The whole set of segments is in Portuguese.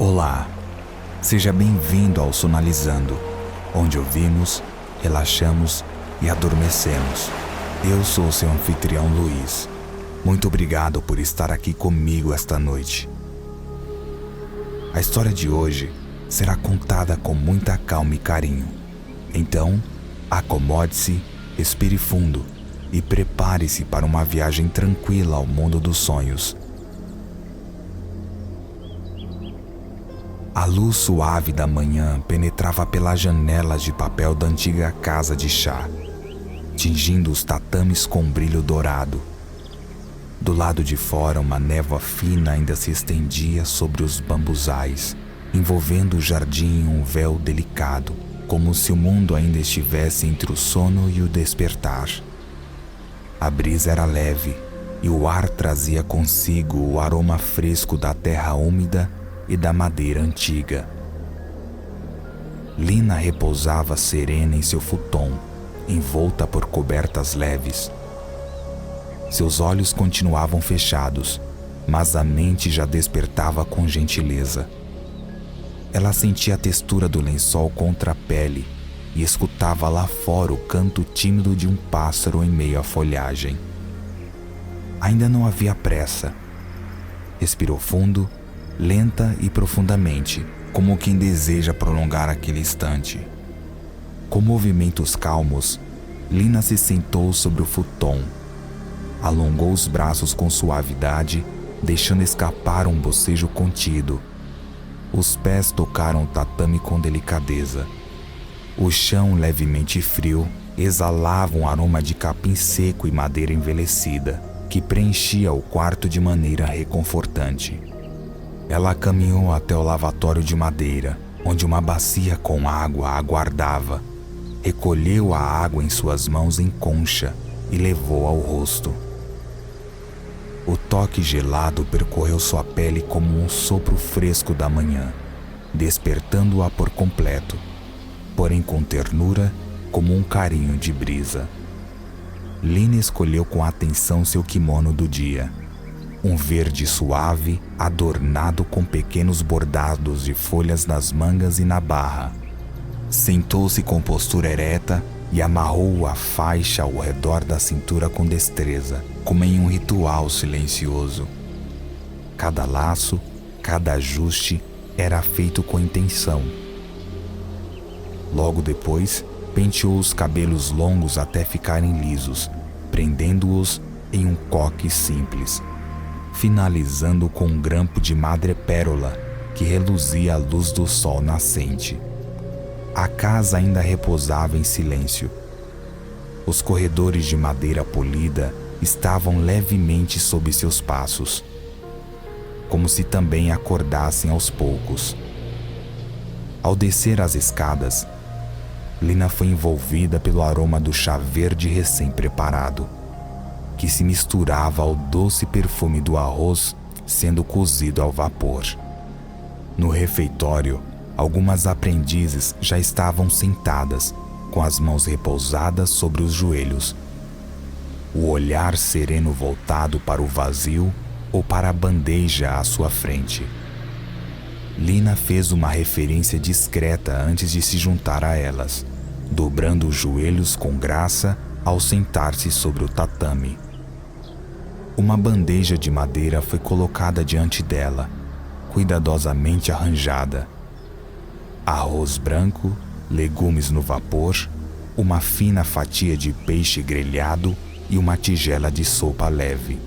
Olá, seja bem-vindo ao Sonalizando, onde ouvimos, relaxamos e adormecemos. Eu sou seu anfitrião Luiz. Muito obrigado por estar aqui comigo esta noite. A história de hoje será contada com muita calma e carinho. Então, acomode-se, respire fundo e prepare-se para uma viagem tranquila ao mundo dos sonhos. A luz suave da manhã penetrava pelas janelas de papel da antiga casa de chá, tingindo os tatames com brilho dourado. Do lado de fora, uma névoa fina ainda se estendia sobre os bambuzais, envolvendo o jardim em um véu delicado, como se o mundo ainda estivesse entre o sono e o despertar. A brisa era leve e o ar trazia consigo o aroma fresco da terra úmida e da madeira antiga. Lina repousava serena em seu futon, envolta por cobertas leves. Seus olhos continuavam fechados, mas a mente já despertava com gentileza. Ela sentia a textura do lençol contra a pele e escutava lá fora o canto tímido de um pássaro em meio à folhagem. Ainda não havia pressa. Respirou fundo, lenta e profundamente, como quem deseja prolongar aquele instante. Com movimentos calmos, Lina se sentou sobre o futon, alongou os braços com suavidade, deixando escapar um bocejo contido. Os pés tocaram o tatame com delicadeza. O chão, levemente frio, exalava um aroma de capim seco e madeira envelhecida, que preenchia o quarto de maneira reconfortante. Ela caminhou até o lavatório de madeira, onde uma bacia com água a aguardava. Recolheu a água em suas mãos em concha e levou ao rosto. O toque gelado percorreu sua pele como um sopro fresco da manhã, despertando-a por completo, porém com ternura, como um carinho de brisa. Lina escolheu com atenção seu kimono do dia, um verde suave, adornado com pequenos bordados de folhas nas mangas e na barra. Sentou-se com postura ereta e amarrou a faixa ao redor da cintura com destreza, como em um ritual silencioso. Cada laço, cada ajuste era feito com intenção. Logo depois, penteou os cabelos longos até ficarem lisos, prendendo-os em um coque simples, finalizando com um grampo de madrepérola que reluzia à luz do sol nascente. A casa ainda repousava em silêncio. Os corredores de madeira polida estavam levemente sob seus passos, como se também acordassem aos poucos. Ao descer as escadas, Lina foi envolvida pelo aroma do chá verde recém-preparado, que se misturava ao doce perfume do arroz sendo cozido ao vapor. No refeitório, algumas aprendizes já estavam sentadas, com as mãos repousadas sobre os joelhos, o olhar sereno voltado para o vazio ou para a bandeja à sua frente. Lina fez uma referência discreta antes de se juntar a elas, dobrando os joelhos com graça ao sentar-se sobre o tatame. Uma bandeja de madeira foi colocada diante dela, cuidadosamente arranjada. Arroz branco, legumes no vapor, uma fina fatia de peixe grelhado e uma tigela de sopa leve.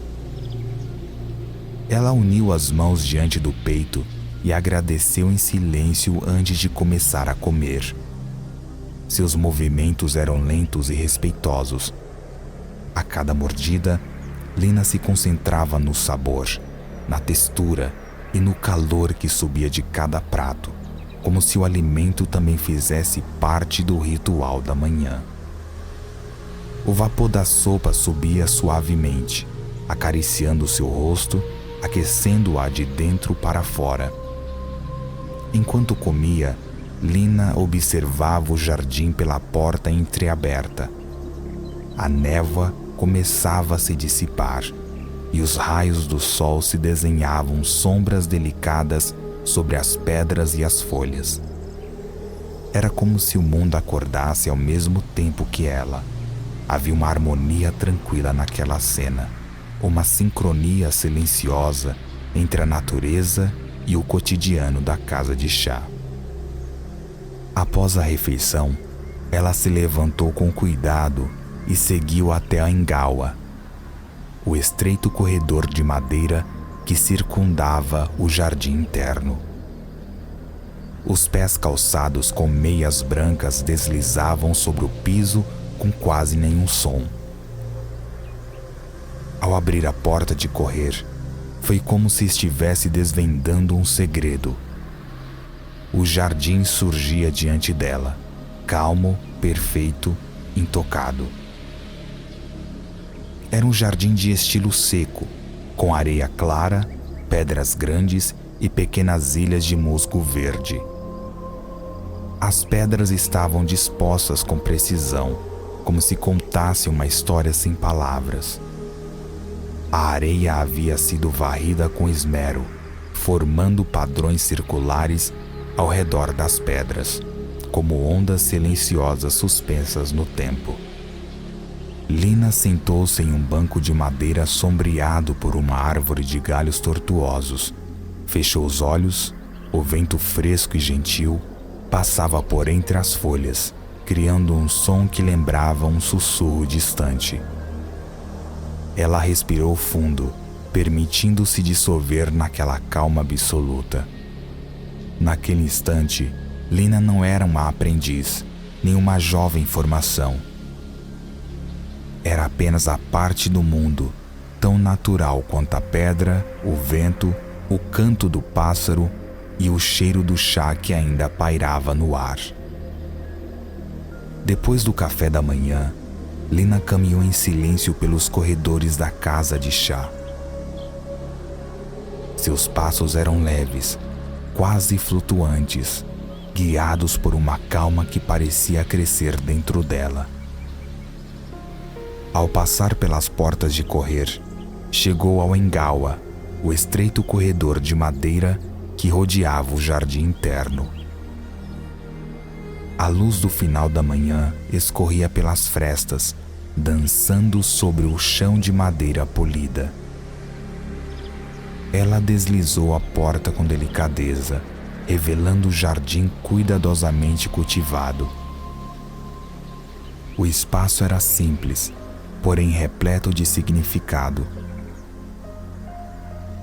Ela uniu as mãos diante do peito e agradeceu em silêncio antes de começar a comer. Seus movimentos eram lentos e respeitosos. A cada mordida, Lina se concentrava no sabor, na textura e no calor que subia de cada prato, como se o alimento também fizesse parte do ritual da manhã. O vapor da sopa subia suavemente, acariciando seu rosto, aquecendo-a de dentro para fora. Enquanto comia, Lina observava o jardim pela porta entreaberta. A névoa começava a se dissipar e os raios do sol se desenhavam sombras delicadas sobre as pedras e as folhas. Era como se o mundo acordasse ao mesmo tempo que ela. Havia uma harmonia tranquila naquela cena, uma sincronia silenciosa entre a natureza e o cotidiano da casa de chá. Após a refeição, ela se levantou com cuidado e seguiu até a engawa, o estreito corredor de madeira que circundava o jardim interno. Os pés calçados com meias brancas deslizavam sobre o piso com quase nenhum som. Ao abrir a porta de correr, foi como se estivesse desvendando um segredo. O jardim surgia diante dela, calmo, perfeito, intocado. Era um jardim de estilo seco, com areia clara, pedras grandes e pequenas ilhas de musgo verde. As pedras estavam dispostas com precisão, como se contasse uma história sem palavras. A areia havia sido varrida com esmero, formando padrões circulares ao redor das pedras, como ondas silenciosas suspensas no tempo. Lina sentou-se em um banco de madeira sombreado por uma árvore de galhos tortuosos. Fechou os olhos, o vento fresco e gentil passava por entre as folhas, criando um som que lembrava um sussurro distante. Ela respirou fundo, permitindo-se dissolver naquela calma absoluta. Naquele instante, Lina não era uma aprendiz, nem uma jovem em formação. Era apenas a parte do mundo, tão natural quanto a pedra, o vento, o canto do pássaro e o cheiro do chá que ainda pairava no ar. Depois do café da manhã, Lina caminhou em silêncio pelos corredores da casa de chá. Seus passos eram leves, quase flutuantes, guiados por uma calma que parecia crescer dentro dela. Ao passar pelas portas de correr, chegou ao engawa, o estreito corredor de madeira que rodeava o jardim interno. A luz do final da manhã escorria pelas frestas, dançando sobre o chão de madeira polida. Ela deslizou a porta com delicadeza, revelando o jardim cuidadosamente cultivado. O espaço era simples, porém repleto de significado.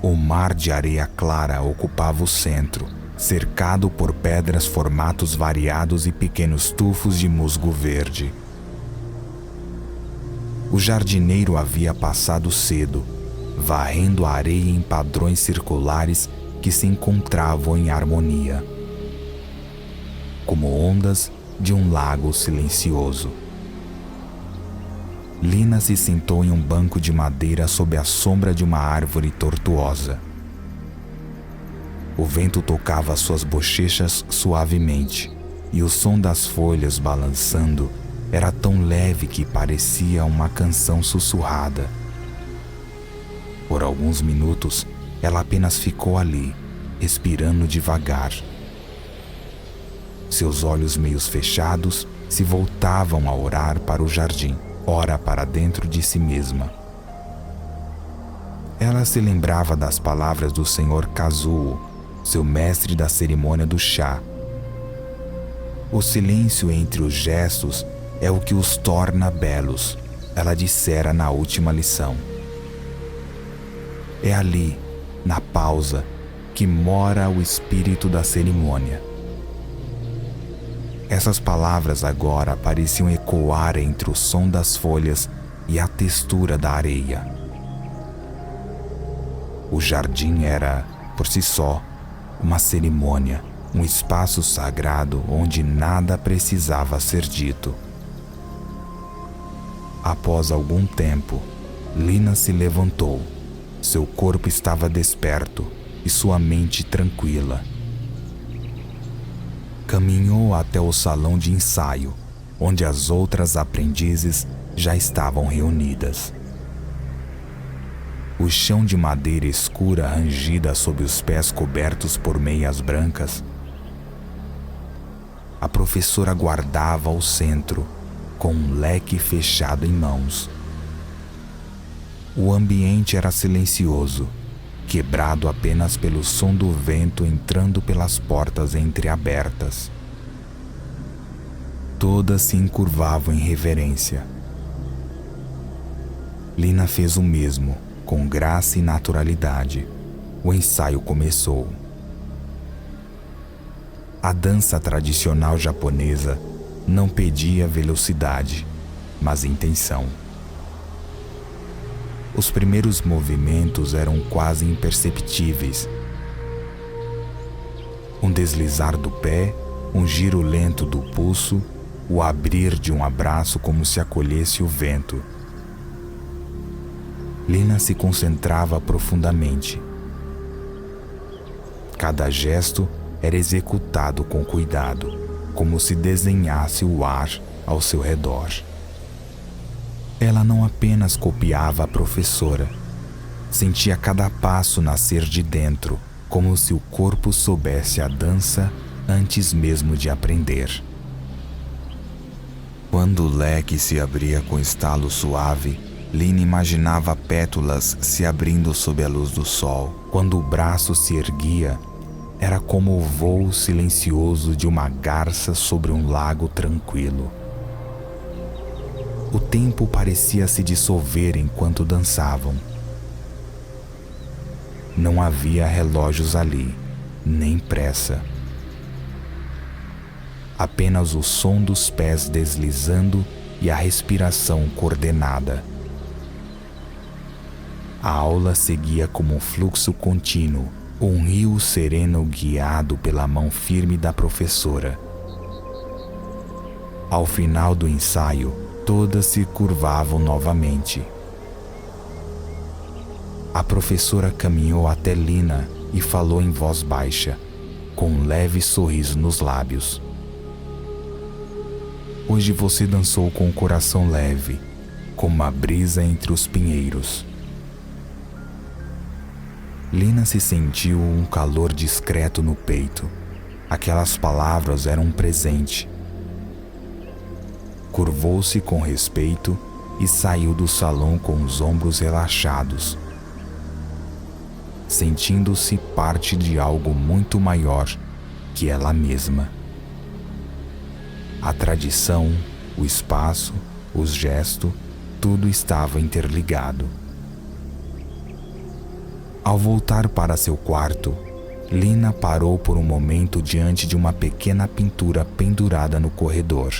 O mar de areia clara ocupava o centro, cercado por pedras, formatos variados e pequenos tufos de musgo verde. O jardineiro havia passado cedo, varrendo a areia em padrões circulares que se encontravam em harmonia, como ondas de um lago silencioso. Lina se sentou em um banco de madeira sob a sombra de uma árvore tortuosa. O vento tocava suas bochechas suavemente, e o som das folhas balançando era tão leve que parecia uma canção sussurrada. Por alguns minutos, ela apenas ficou ali, respirando devagar. Seus olhos meio fechados se voltavam a orar para o jardim, ora para dentro de si mesma. Ela se lembrava das palavras do Sr. Kazuo, seu mestre da cerimônia do chá. O silêncio entre os gestos é o que os torna belos, ela dissera na última lição. É ali, na pausa, que mora o espírito da cerimônia. Essas palavras agora pareciam ecoar entre o som das folhas e a textura da areia. O jardim era, por si só, uma cerimônia, um espaço sagrado onde nada precisava ser dito. Após algum tempo, Lina se levantou. Seu corpo estava desperto e sua mente tranquila. Caminhou até o salão de ensaio, onde as outras aprendizes já estavam reunidas. O chão de madeira escura rangida sob os pés cobertos por meias brancas. A professora guardava ao centro, com um leque fechado em mãos. O ambiente era silencioso, quebrado apenas pelo som do vento entrando pelas portas entreabertas. Todas se encurvavam em reverência. Lina fez o mesmo, com graça e naturalidade. O ensaio começou. A dança tradicional japonesa não pedia velocidade, mas intenção. Os primeiros movimentos eram quase imperceptíveis. Um deslizar do pé, um giro lento do pulso, o abrir de um abraço como se acolhesse o vento. Lina se concentrava profundamente. Cada gesto era executado com cuidado, como se desenhasse o ar ao seu redor. Ela não apenas copiava a professora, sentia cada passo nascer de dentro, como se o corpo soubesse a dança antes mesmo de aprender. Quando o leque se abria com estalo suave, Lina imaginava pétalas se abrindo sob a luz do sol. Quando o braço se erguia, era como o voo silencioso de uma garça sobre um lago tranquilo. O tempo parecia se dissolver enquanto dançavam. Não havia relógios ali, nem pressa. Apenas o som dos pés deslizando e a respiração coordenada. A aula seguia como um fluxo contínuo, um rio sereno guiado pela mão firme da professora. Ao final do ensaio, todas se curvavam novamente. A professora caminhou até Lina e falou em voz baixa, com um leve sorriso nos lábios. Hoje você dançou com o coração leve, como uma brisa entre os pinheiros. Lina se sentiu um calor discreto no peito. Aquelas palavras eram um presente. Curvou-se com respeito e saiu do salão com os ombros relaxados, sentindo-se parte de algo muito maior que ela mesma. A tradição, o espaço, os gestos, tudo estava interligado. Ao voltar para seu quarto, Lina parou por um momento diante de uma pequena pintura pendurada no corredor.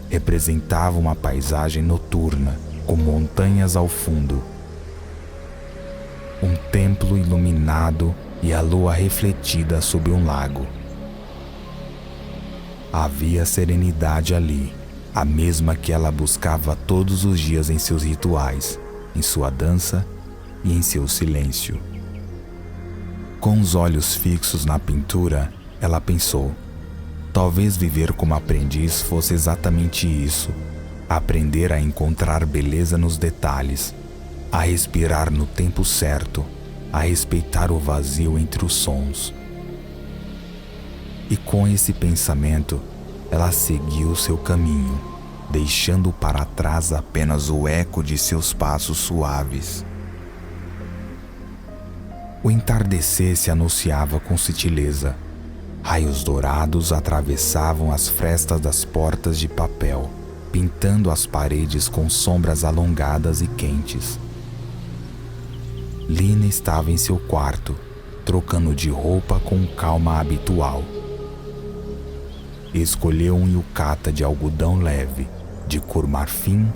Representava uma paisagem noturna, com montanhas ao fundo. Um templo iluminado e a lua refletida sob um lago. Havia serenidade ali, a mesma que ela buscava todos os dias em seus rituais, em sua dança e em seu silêncio. Com os olhos fixos na pintura, ela pensou: talvez viver como aprendiz fosse exatamente isso, aprender a encontrar beleza nos detalhes, a respirar no tempo certo, a respeitar o vazio entre os sons. E com esse pensamento, ela seguiu seu caminho, deixando para trás apenas o eco de seus passos suaves. O entardecer se anunciava com sutileza. Raios dourados atravessavam as frestas das portas de papel, pintando as paredes com sombras alongadas e quentes. Lina estava em seu quarto, trocando de roupa com calma habitual. Escolheu um yukata de algodão leve, de cor marfim,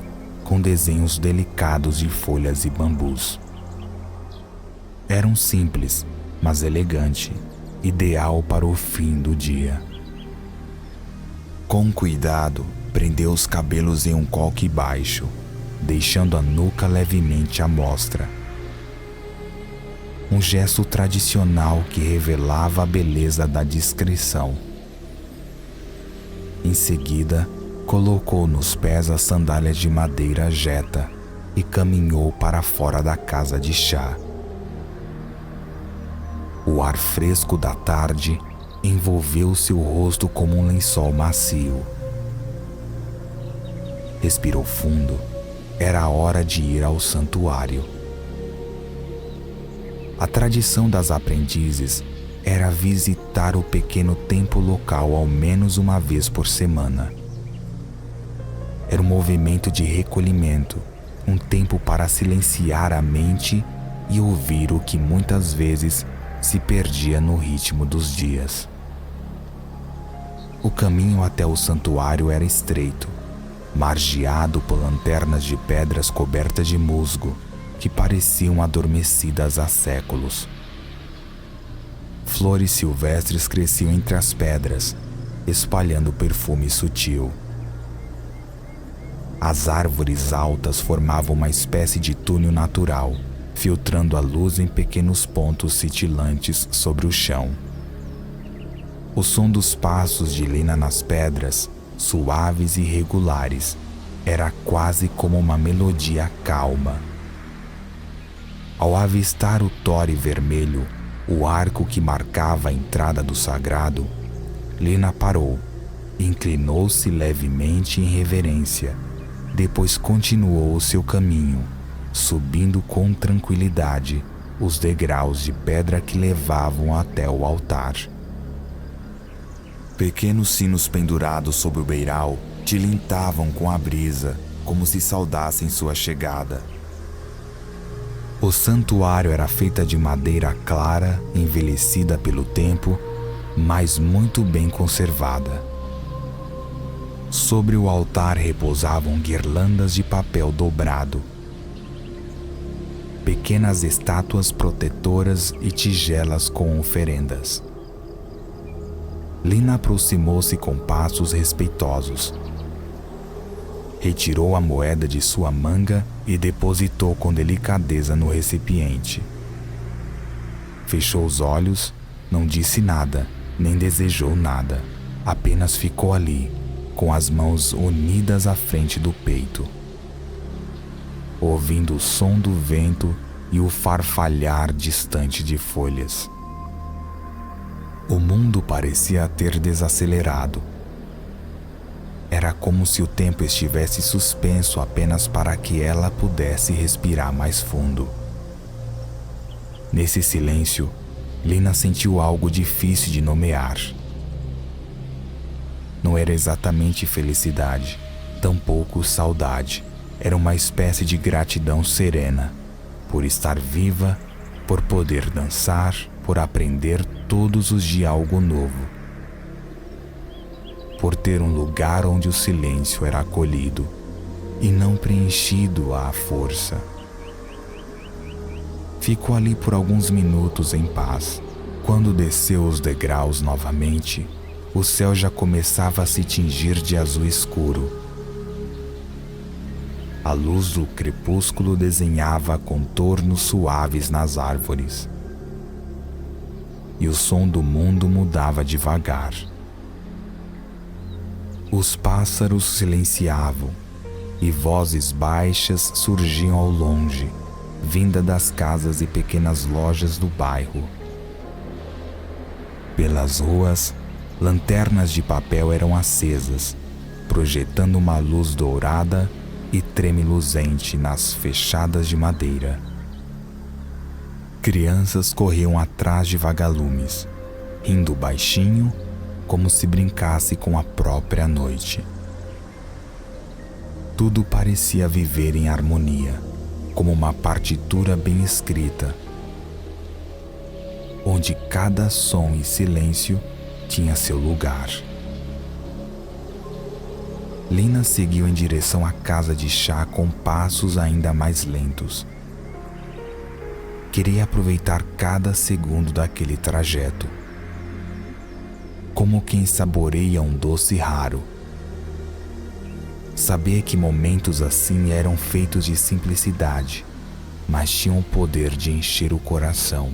com desenhos delicados de folhas e bambus. Era um simples, mas elegante, ideal para o fim do dia. Com cuidado, prendeu os cabelos em um coque baixo, deixando a nuca levemente à mostra. Um gesto tradicional que revelava a beleza da discrição. Em seguida, colocou nos pés as sandálias de madeira jeta, e caminhou para fora da casa de chá. O ar fresco da tarde envolveu seu rosto como um lençol macio. Respirou fundo. Era a hora de ir ao santuário. A tradição das aprendizes era visitar o pequeno templo local ao menos uma vez por semana. Era um movimento de recolhimento, um tempo para silenciar a mente e ouvir o que muitas vezes se perdia no ritmo dos dias. O caminho até o santuário era estreito, margeado por lanternas de pedras cobertas de musgo que pareciam adormecidas há séculos. Flores silvestres cresciam entre as pedras, espalhando perfume sutil. As árvores altas formavam uma espécie de túnel natural, filtrando a luz em pequenos pontos cintilantes sobre o chão. O som dos passos de Lina nas pedras, suaves e regulares, era quase como uma melodia calma. Ao avistar o tore vermelho, o arco que marcava a entrada do sagrado, Lina parou, inclinou-se levemente em reverência, depois continuou o seu caminho, subindo com tranquilidade os degraus de pedra que levavam até o altar. Pequenos sinos pendurados sobre o beiral tilintavam com a brisa, como se saudassem sua chegada. O santuário era feito de madeira clara, envelhecida pelo tempo, mas muito bem conservada. Sobre o altar repousavam guirlandas de papel dobrado, pequenas estátuas protetoras e tigelas com oferendas. Lina aproximou-se com passos respeitosos. Retirou a moeda de sua manga e depositou com delicadeza no recipiente. Fechou os olhos, não disse nada, nem desejou nada. Apenas ficou ali, com as mãos unidas à frente do peito, ouvindo o som do vento e o farfalhar distante de folhas. O mundo parecia ter desacelerado. Era como se o tempo estivesse suspenso apenas para que ela pudesse respirar mais fundo. Nesse silêncio, Lina sentiu algo difícil de nomear. Não era exatamente felicidade, tampouco saudade. Era uma espécie de gratidão serena, por estar viva, por poder dançar, por aprender todos os dias algo novo, por ter um lugar onde o silêncio era acolhido e não preenchido à força. Ficou ali por alguns minutos em paz. Quando desceu os degraus novamente, o céu já começava a se tingir de azul escuro. A luz do crepúsculo desenhava contornos suaves nas árvores. E o som do mundo mudava devagar. Os pássaros silenciavam e vozes baixas surgiam ao longe, vinda das casas e pequenas lojas do bairro. Pelas ruas, lanternas de papel eram acesas, projetando uma luz dourada e tremuluzente nas fechadas de madeira. Crianças corriam atrás de vagalumes, rindo baixinho, como se brincasse com a própria noite. Tudo parecia viver em harmonia, como uma partitura bem escrita, onde cada som e silêncio tinha seu lugar. Lina seguiu em direção à casa de chá com passos ainda mais lentos. Queria aproveitar cada segundo daquele trajeto, como quem saboreia um doce raro. Sabia que momentos assim eram feitos de simplicidade, mas tinham o poder de encher o coração.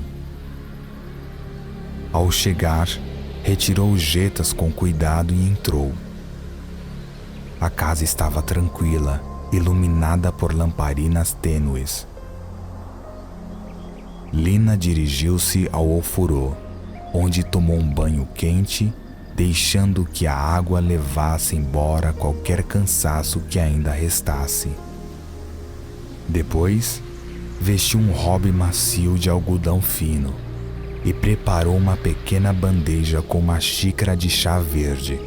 Ao chegar, retirou os jetas com cuidado e entrou. A casa estava tranquila, iluminada por lamparinas tênues. Lina dirigiu-se ao ofurô, onde tomou um banho quente, deixando que a água levasse embora qualquer cansaço que ainda restasse. Depois, vestiu um robe macio de algodão fino e preparou uma pequena bandeja com uma xícara de chá verde.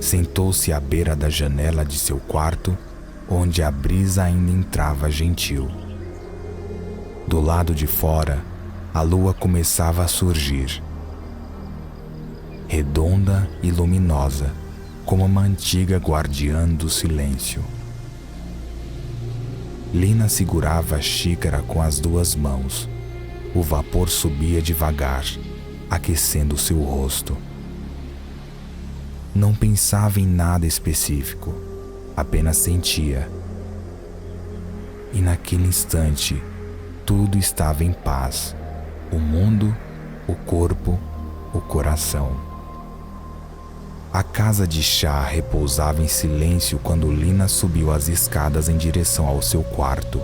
Sentou-se à beira da janela de seu quarto, onde a brisa ainda entrava gentil. Do lado de fora, a lua começava a surgir, redonda e luminosa, como uma antiga guardiã do silêncio. Lina segurava a xícara com as duas mãos. O vapor subia devagar, aquecendo seu rosto. Não pensava em nada específico, apenas sentia. E naquele instante, tudo estava em paz: o mundo, o corpo, o coração. A casa de chá repousava em silêncio quando Lina subiu as escadas em direção ao seu quarto.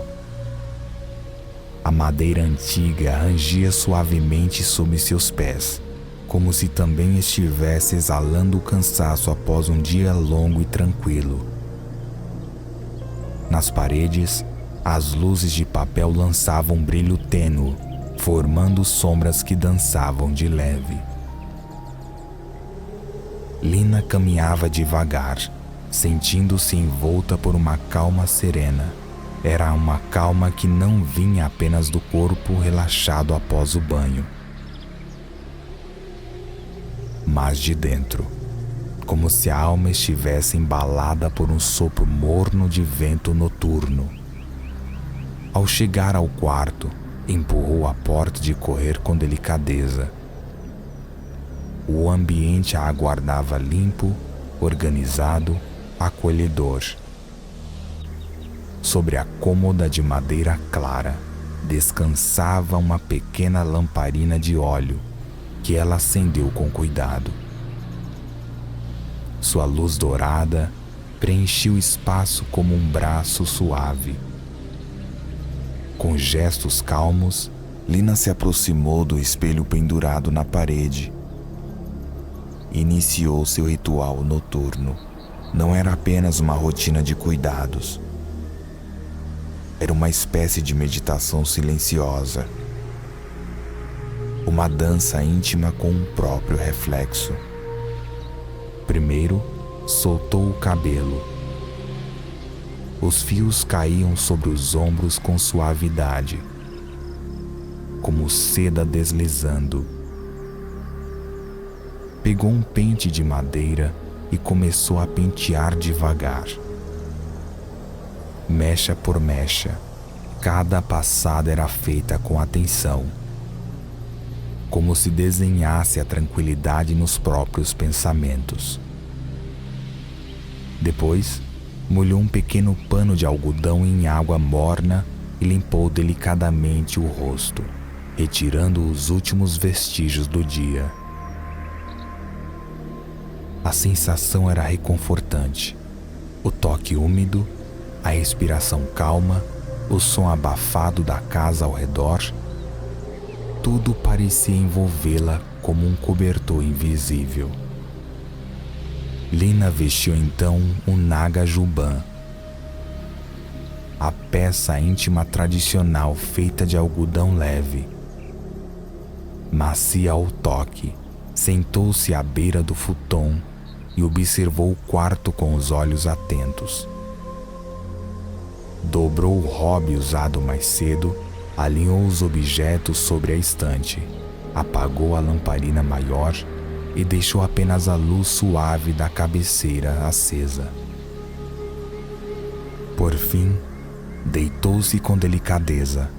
A madeira antiga rangia suavemente sob seus pés, como se também estivesse exalando o cansaço após um dia longo e tranquilo. Nas paredes, as luzes de papel lançavam um brilho tênue, formando sombras que dançavam de leve. Lina caminhava devagar, sentindo-se envolta por uma calma serena. Era uma calma que não vinha apenas do corpo relaxado após o banho, mas de dentro, como se a alma estivesse embalada por um sopro morno de vento noturno. Ao chegar ao quarto, empurrou a porta de correr com delicadeza. O ambiente a aguardava limpo, organizado, acolhedor. Sobre a cômoda de madeira clara, descansava uma pequena lamparina de óleo, que ela acendeu com cuidado. Sua luz dourada preenchia o espaço como um braço suave. Com gestos calmos, Lina se aproximou do espelho pendurado na parede. Iniciou seu ritual noturno. Não era apenas uma rotina de cuidados. Era uma espécie de meditação silenciosa. Uma dança íntima com o próprio reflexo. Primeiro, soltou o cabelo. Os fios caíam sobre os ombros com suavidade, como seda deslizando. Pegou um pente de madeira e começou a pentear devagar. Mecha por mecha, cada passada era feita com atenção, como se desenhasse a tranquilidade nos próprios pensamentos. Depois, molhou um pequeno pano de algodão em água morna e limpou delicadamente o rosto, retirando os últimos vestígios do dia. A sensação era reconfortante. O toque úmido, a respiração calma, o som abafado da casa ao redor, tudo parecia envolvê-la como um cobertor invisível. Lina vestiu então um Naga Juban, a peça íntima tradicional feita de algodão leve. Macia ao toque, sentou-se à beira do futon e observou o quarto com os olhos atentos. Dobrou o robe usado mais cedo, alinhou os objetos sobre a estante, apagou a lamparina maior e deixou apenas a luz suave da cabeceira acesa. Por fim, deitou-se com delicadeza,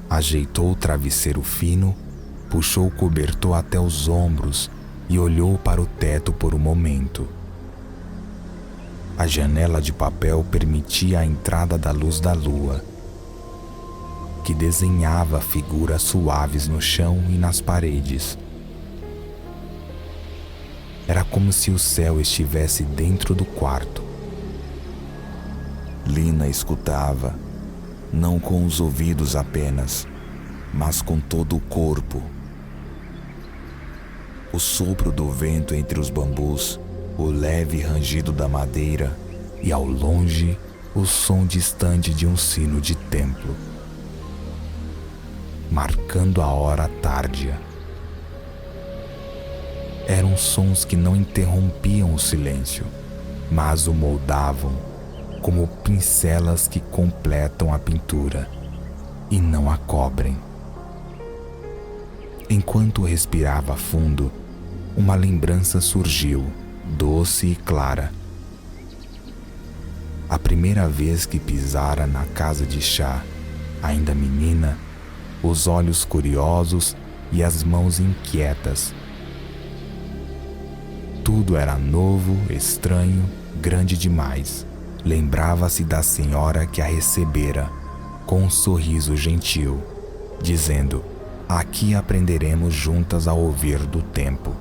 ajeitou o travesseiro fino, puxou o cobertor até os ombros e olhou para o teto por um momento. A janela de papel permitia a entrada da luz da lua, que desenhava figuras suaves no chão e nas paredes. Era como se o céu estivesse dentro do quarto. Lina escutava, não com os ouvidos apenas, mas com todo o corpo. O sopro do vento entre os bambus, o leve rangido da madeira e, ao longe, o som distante de um sino de templo, marcando a hora tárdia. Eram sons que não interrompiam o silêncio, mas o moldavam como pincelas que completam a pintura e não a cobrem. Enquanto respirava fundo, uma lembrança surgiu, doce e clara. A primeira vez que pisara na casa de chá, ainda menina, os olhos curiosos e as mãos inquietas. Tudo era novo, estranho, grande demais. Lembrava-se da senhora que a recebera, com um sorriso gentil, dizendo: "Aqui aprenderemos juntas a ouvir do tempo."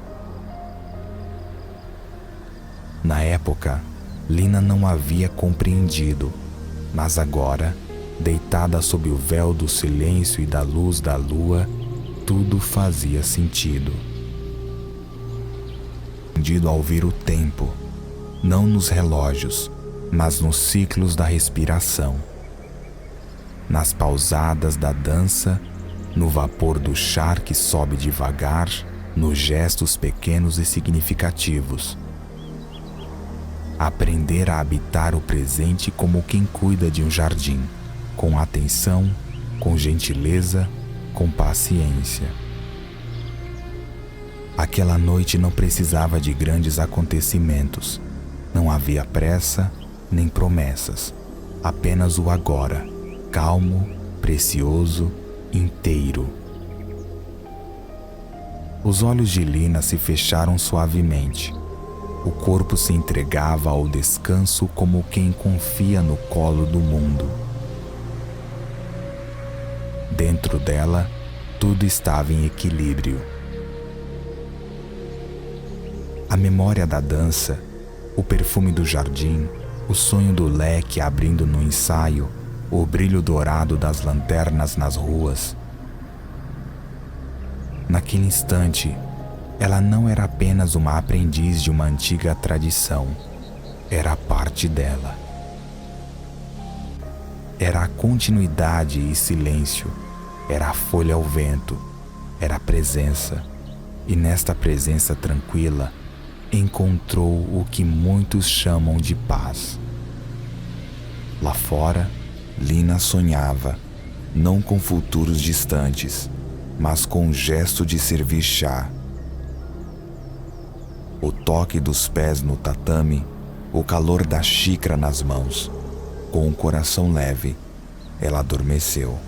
Na época, Lina não havia compreendido, mas agora, deitada sob o véu do silêncio e da luz da lua, tudo fazia sentido. Aprendido a ouvir o tempo, não nos relógios, mas nos ciclos da respiração, nas pausadas da dança, no vapor do char que sobe devagar, nos gestos pequenos e significativos. Aprender a habitar o presente como quem cuida de um jardim, com atenção, com gentileza, com paciência. Aquela noite não precisava de grandes acontecimentos. Não havia pressa nem promessas, apenas o agora, calmo, precioso, inteiro. Os olhos de Lina se fecharam suavemente. O corpo se entregava ao descanso como quem confia no colo do mundo. Dentro dela, tudo estava em equilíbrio. A memória da dança, o perfume do jardim, o sonho do leque abrindo no ensaio, o brilho dourado das lanternas nas ruas. Naquele instante, ela não era apenas uma aprendiz de uma antiga tradição, era parte dela. Era a continuidade e silêncio, era a folha ao vento, era a presença, e nesta presença tranquila, encontrou o que muitos chamam de paz. Lá fora, Lina sonhava, não com futuros distantes, mas com o gesto de servir chá. O toque dos pés no tatame, o calor da xícara nas mãos. Com o coração leve, ela adormeceu.